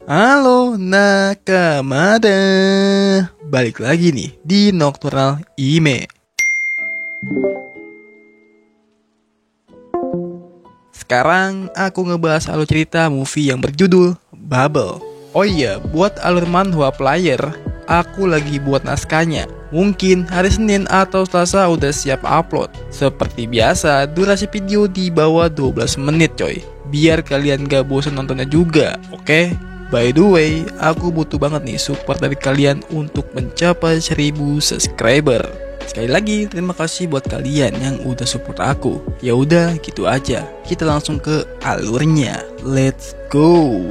Halo Nakamada, balik lagi nih di Nocturnal Ime. Sekarang aku ngebahas alur cerita movie yang berjudul Bubble. Oh iya, buat alur manhwa player, aku lagi buat naskahnya. Mungkin hari Senin atau Selasa udah siap upload. Seperti biasa, durasi video di bawah 12 menit coy, biar kalian gak bosan nontonnya juga, oke? By the way, aku butuh banget nih support dari kalian untuk mencapai 1000 subscriber. Sekali lagi, terima kasih buat kalian yang udah support aku. Ya udah, gitu aja. Kita langsung ke alurnya. Let's go.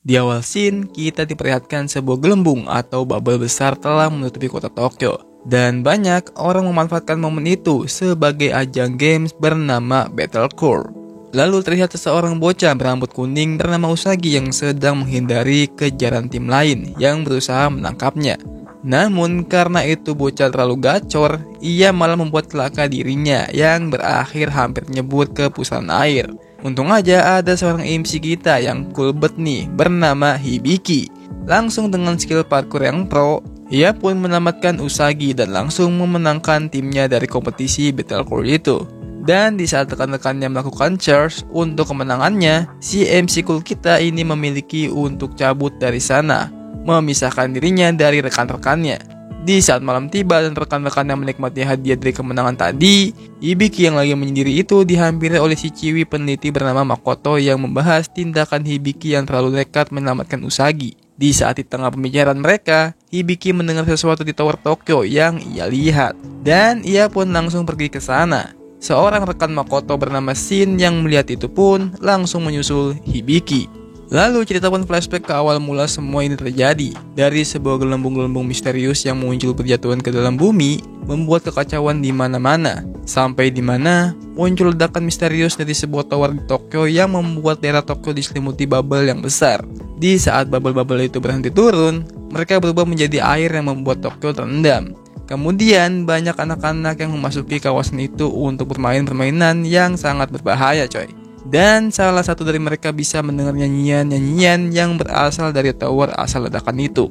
Di awal scene, kita diperlihatkan sebuah gelembung atau bubble besar telah menutupi kota Tokyo. Dan banyak orang memanfaatkan momen itu sebagai ajang games bernama Battlecore. Lalu terlihat seseorang bocah berambut kuning bernama Usagi yang sedang menghindari kejaran tim lain yang berusaha menangkapnya. Namun karena itu bocah terlalu gacor, ia malah membuat celaka dirinya yang berakhir hampir nyebur ke pusaran air. Untung aja ada seorang MC kita yang cool bet nih bernama Hibiki. Langsung dengan skill parkour yang pro, ia pun menyelamatkan Usagi dan langsung memenangkan timnya dari kompetisi Battlecore itu. Dan di saat rekan-rekannya melakukan charge untuk kemenangannya, si MC cool kita ini memiliki untuk cabut dari sana, memisahkan dirinya dari rekan-rekannya. Di saat malam tiba dan rekan-rekan yang menikmati hadiah dari kemenangan tadi, Hibiki yang lagi menyendiri itu dihampiri oleh si ciwi peneliti bernama Makoto yang membahas tindakan Hibiki yang terlalu nekat menyelamatkan Usagi. Di saat di tengah pembicaraan mereka, Hibiki mendengar sesuatu di Tower Tokyo yang ia lihat, dan ia pun langsung pergi ke sana. Seorang rekan Makoto bernama Shin yang melihat itu pun langsung menyusul Hibiki. Lalu cerita pun flashback ke awal mula semua ini terjadi. Dari sebuah gelembung-gelembung misterius yang muncul berjatuhan ke dalam bumi, membuat kekacauan di mana-mana. Sampai di mana muncul ledakan misterius dari sebuah tower di Tokyo yang membuat daerah Tokyo diselimuti bubble yang besar. Di saat bubble-bubble itu berhenti turun, mereka berubah menjadi air yang membuat Tokyo terendam. Kemudian banyak anak-anak yang memasuki kawasan itu untuk bermain permainan yang sangat berbahaya coy. Dan salah satu dari mereka bisa mendengar nyanyian-nyanyian yang berasal dari tower asal ledakan itu.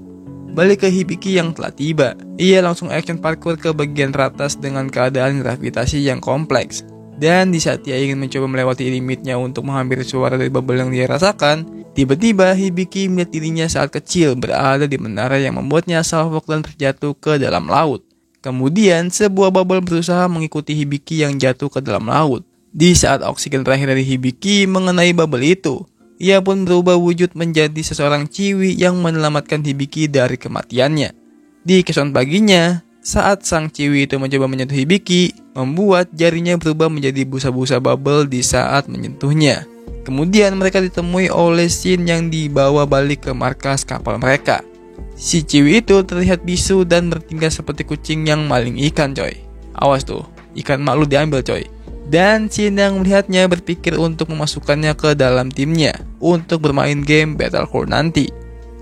Balik ke Hibiki yang telah tiba, ia langsung action parkour ke bagian teratas dengan keadaan gravitasi yang kompleks. Dan di saat ia ingin mencoba melewati limitnya untuk menghampiri suara dari bubble yang dia rasakan, tiba-tiba Hibiki melihat dirinya saat kecil berada di menara yang membuatnya salfok dan terjatuh ke dalam laut. Kemudian sebuah bubble berusaha mengikuti Hibiki yang jatuh ke dalam laut. Di saat oksigen terakhir dari Hibiki mengenai bubble itu, ia pun berubah wujud menjadi seseorang ciwi yang menyelamatkan Hibiki dari kematiannya. Di keesokan paginya, saat sang ciwi itu mencoba menyentuh Hibiki, membuat jarinya berubah menjadi busa-busa bubble di saat menyentuhnya. Kemudian mereka ditemui oleh Shin yang dibawa balik ke markas kapal mereka. Si ciwi itu terlihat bisu dan bertingkah seperti kucing yang maling ikan coy. Awas tuh, ikan mak lu diambil coy. Dan Shin yang melihatnya berpikir untuk memasukkannya ke dalam timnya untuk bermain game Battlecore nanti.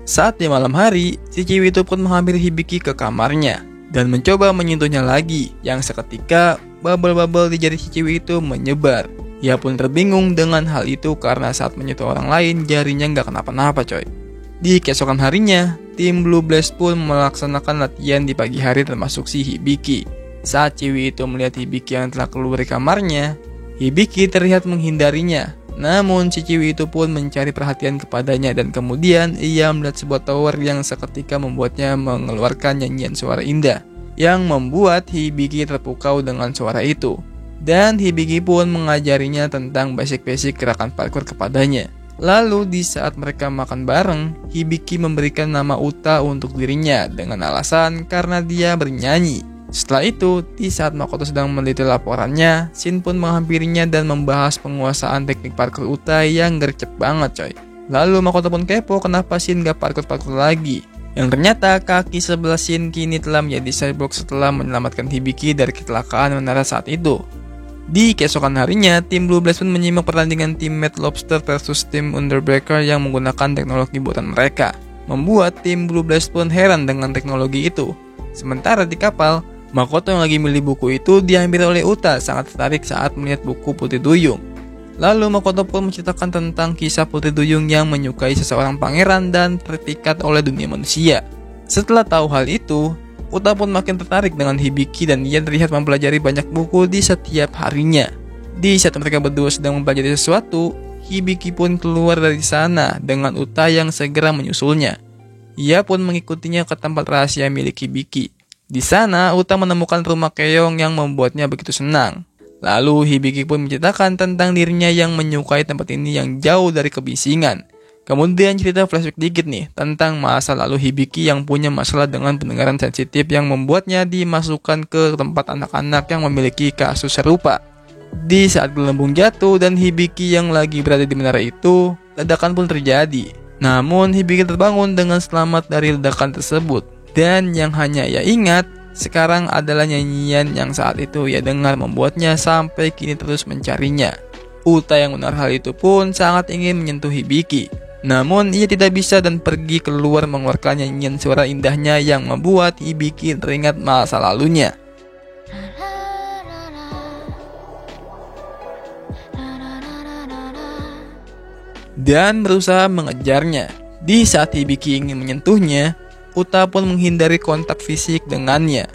Saat di malam hari, si ciwi itu pun menghampiri Hibiki ke kamarnya dan mencoba menyentuhnya lagi, yang seketika bubble-bubble di jari si ciwi itu menyebar. Ia pun terbingung dengan hal itu karena saat menyentuh orang lain jarinya nggak kenapa-napa coy. Di keesokan harinya, tim Blue Blast pun melaksanakan latihan di pagi hari termasuk si Hibiki. Saat ciwi itu melihat Hibiki yang telah keluar dari kamarnya, Hibiki terlihat menghindarinya. Namun si ciwi itu pun mencari perhatian kepadanya dan kemudian ia melihat sebuah tower yang seketika membuatnya mengeluarkan nyanyian suara indah yang membuat Hibiki terpukau dengan suara itu. Dan Hibiki pun mengajarinya tentang basic-basic gerakan parkour kepadanya. Lalu di saat mereka makan bareng, Hibiki memberikan nama Uta untuk dirinya dengan alasan karena dia bernyanyi. Setelah itu, di saat Makoto sedang meneliti laporannya, Shin pun menghampirinya dan membahas penguasaan teknik parkour Uta yang gercep banget coy. Lalu Makoto pun kepo kenapa Shin gak parkour-parkour lagi. Yang ternyata kaki sebelah Shin kini telah menjadi cyborg setelah menyelamatkan Hibiki dari kecelakaan menara saat itu. Di keesokan harinya, tim Blue Blast pun menyimak pertandingan tim Mad Lobster versus tim Underbreaker yang menggunakan teknologi buatan mereka. Membuat tim Blue Blast pun heran dengan teknologi itu. Sementara di kapal, Makoto yang lagi milih buku itu diambil oleh Uta sangat tertarik saat melihat buku Putri Duyung. Lalu Makoto pun menceritakan tentang kisah Putri Duyung yang menyukai seseorang pangeran dan terpikat oleh dunia manusia. Setelah tahu hal itu, Uta pun makin tertarik dengan Hibiki dan ia terlihat mempelajari banyak buku di setiap harinya. Di saat mereka berdua sedang mempelajari sesuatu, Hibiki pun keluar dari sana dengan Uta yang segera menyusulnya. Ia pun mengikutinya ke tempat rahasia milik Hibiki. Di sana, Uta menemukan rumah keong yang membuatnya begitu senang. Lalu Hibiki pun menceritakan tentang dirinya yang menyukai tempat ini yang jauh dari kebisingan. Kemudian cerita flashback dikit nih tentang masa lalu Hibiki yang punya masalah dengan pendengaran sensitif yang membuatnya dimasukkan ke tempat anak-anak yang memiliki kasus serupa. Di saat gelembung jatuh dan Hibiki yang lagi berada di menara itu, ledakan pun terjadi. Namun Hibiki terbangun dengan selamat dari ledakan tersebut. Dan yang hanya ia ingat sekarang adalah nyanyian yang saat itu ia dengar membuatnya sampai kini terus mencarinya. Uta yang mendengar hal itu pun sangat ingin menyentuh Hibiki. Namun ia tidak bisa dan pergi keluar mengeluarkan nyanyian suara indahnya yang membuat Hibiki teringat masa lalunya. Dan berusaha mengejarnya. Di saat Hibiki ingin menyentuhnya, Uta pun menghindari kontak fisik dengannya.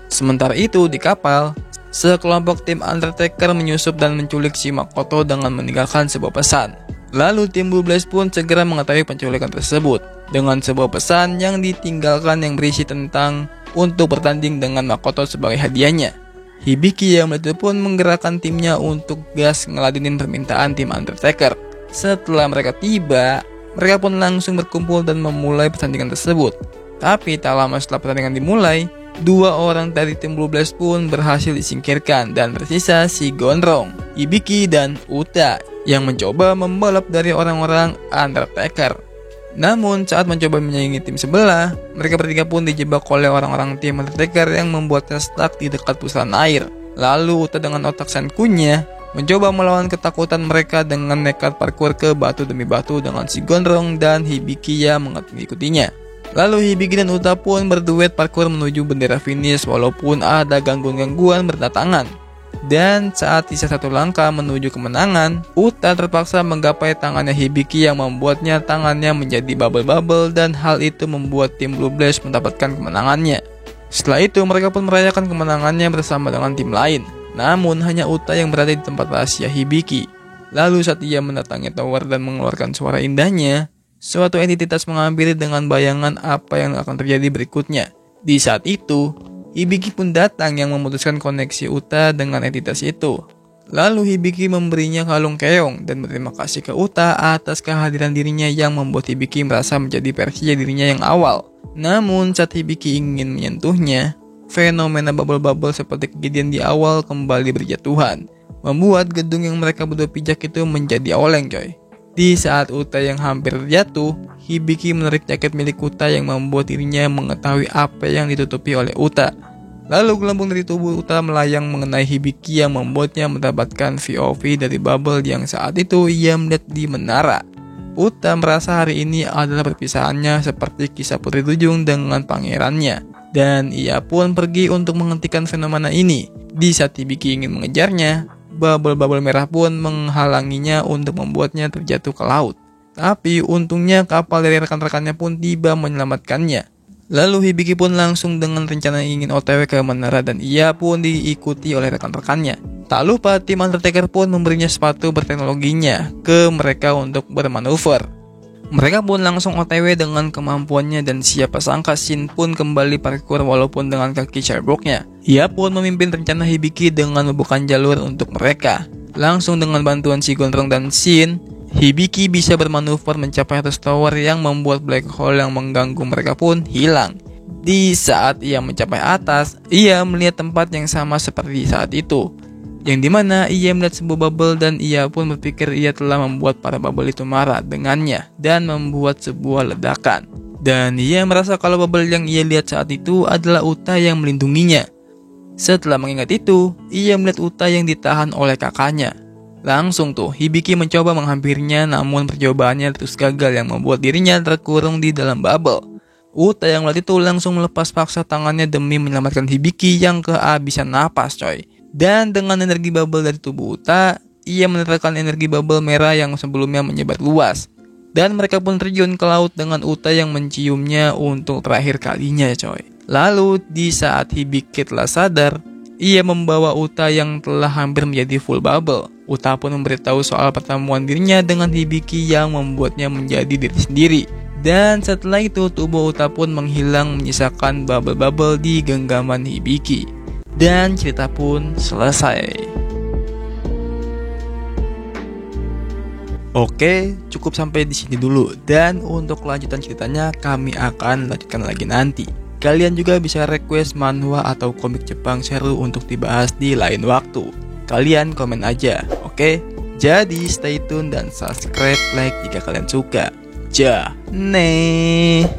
Sementara itu di kapal, sekelompok tim Undertaker menyusup dan menculik si Makoto dengan meninggalkan sebuah pesan. Lalu tim Blue Blaze pun segera mengetahui penculikan tersebut dengan sebuah pesan yang ditinggalkan yang berisi tentang untuk bertanding dengan Makoto sebagai hadiahnya. Hibiki yang melihat itu pun menggerakkan timnya untuk gas ngeladenin permintaan tim Undertaker. Setelah mereka tiba, mereka pun langsung berkumpul dan memulai pertandingan tersebut. Tapi tak lama setelah pertandingan dimulai, dua orang dari tim Blue Blaze pun berhasil disingkirkan dan tersisa si Gondrong, Hibiki, dan Uta yang mencoba membalap dari orang-orang Undertaker. Namun saat mencoba menyaingi tim sebelah, mereka bertiga pun dijebak oleh orang-orang tim Undertaker yang membuatnya stuck di dekat pusaran air. Lalu Uta dengan otak Senkunya mencoba melawan ketakutan mereka dengan nekat parkour ke batu demi batu dengan si Gondrong dan Hibiki yang mengikutinya. Lalu Hibiki dan Uta pun berduet parkour menuju bendera finish walaupun ada gangguan-gangguan berdatangan. Dan saat sisa satu langkah menuju kemenangan, Uta terpaksa menggapai tangannya Hibiki yang membuatnya tangannya menjadi bubble-bubble dan hal itu membuat tim Blue Blaze mendapatkan kemenangannya. Setelah itu mereka pun merayakan kemenangannya bersama dengan tim lain. Namun hanya Uta yang berada di tempat rahasia Hibiki. Lalu saat ia mendatangi tower dan mengeluarkan suara indahnya, suatu entitas menghampiri dengan bayangan apa yang akan terjadi berikutnya. Di saat itu, Hibiki pun datang yang memutuskan koneksi Uta dengan entitas itu. Lalu Hibiki memberinya kalung keong dan berterima kasih ke Uta atas kehadiran dirinya yang membuat Hibiki merasa menjadi versi dirinya yang awal. Namun saat Hibiki ingin menyentuhnya, fenomena bubble-bubble seperti kejadian di awal kembali berjatuhan, membuat gedung yang mereka berdua pijak itu menjadi oleng coy. Di saat Uta yang hampir terjatuh, Hibiki menarik jaket milik Uta yang membuat dirinya mengetahui apa yang ditutupi oleh Uta. Lalu gelembung dari tubuh Uta melayang mengenai Hibiki yang membuatnya mendapatkan POV dari bubble yang saat itu ia melihat di menara. Uta merasa hari ini adalah perpisahannya seperti kisah Putri Duyung dengan pangerannya. Dan ia pun pergi untuk menghentikan fenomena ini. Di saat Hibiki ingin mengejarnya, bubble-bubble merah pun menghalanginya untuk membuatnya terjatuh ke laut. Tapi untungnya kapal dari rekan-rekannya pun tiba menyelamatkannya. Lalu Hibiki pun langsung dengan rencana ingin OTW ke menara dan ia pun diikuti oleh rekan-rekannya. Tak lupa tim Undertaker pun memberinya sepatu berteknologinya ke mereka untuk bermanuver. Mereka pun langsung OTW dengan kemampuannya dan siapa sangka Shin pun kembali parkour walaupun dengan kaki Sherbrooke-nya. Ia pun memimpin rencana Hibiki dengan membuka jalur untuk mereka. Langsung dengan bantuan si Gondrong dan Shin, Hibiki bisa bermanuver mencapai atas tower yang membuat black hole yang mengganggu mereka pun hilang. Di saat ia mencapai atas, ia melihat tempat yang sama seperti saat itu, yang dimana ia melihat sebuah bubble dan ia pun berpikir ia telah membuat para bubble itu marah dengannya dan membuat sebuah ledakan. Dan ia merasa kalau bubble yang ia lihat saat itu adalah Uta yang melindunginya. Setelah mengingat itu, ia melihat Uta yang ditahan oleh kakaknya. Langsung tuh Hibiki mencoba menghampirinya namun percobaannya terus gagal yang membuat dirinya terkurung di dalam bubble. Uta yang melihat itu langsung melepas paksa tangannya demi menyelamatkan Hibiki yang kehabisan napas coy. Dan dengan energi bubble dari tubuh Uta, ia menetralkan energi bubble merah yang sebelumnya menyebar luas. Dan mereka pun terjun ke laut dengan Uta yang menciumnya untuk terakhir kalinya coy. Lalu di saat Hibiki telah sadar, ia membawa Uta yang telah hampir menjadi full bubble. Uta pun memberitahu soal pertemuan dirinya dengan Hibiki yang membuatnya menjadi diri sendiri. Dan setelah itu tubuh Uta pun menghilang menyisakan bubble-bubble di genggaman Hibiki. Dan cerita pun selesai. Oke, cukup sampai di sini dulu. Dan untuk kelanjutan ceritanya kami akan lanjutkan lagi nanti. Kalian juga bisa request manhwa atau komik Jepang seru untuk dibahas di lain waktu. Kalian komen aja, oke? Jadi stay tune dan subscribe, like jika kalian suka. Ja, nih.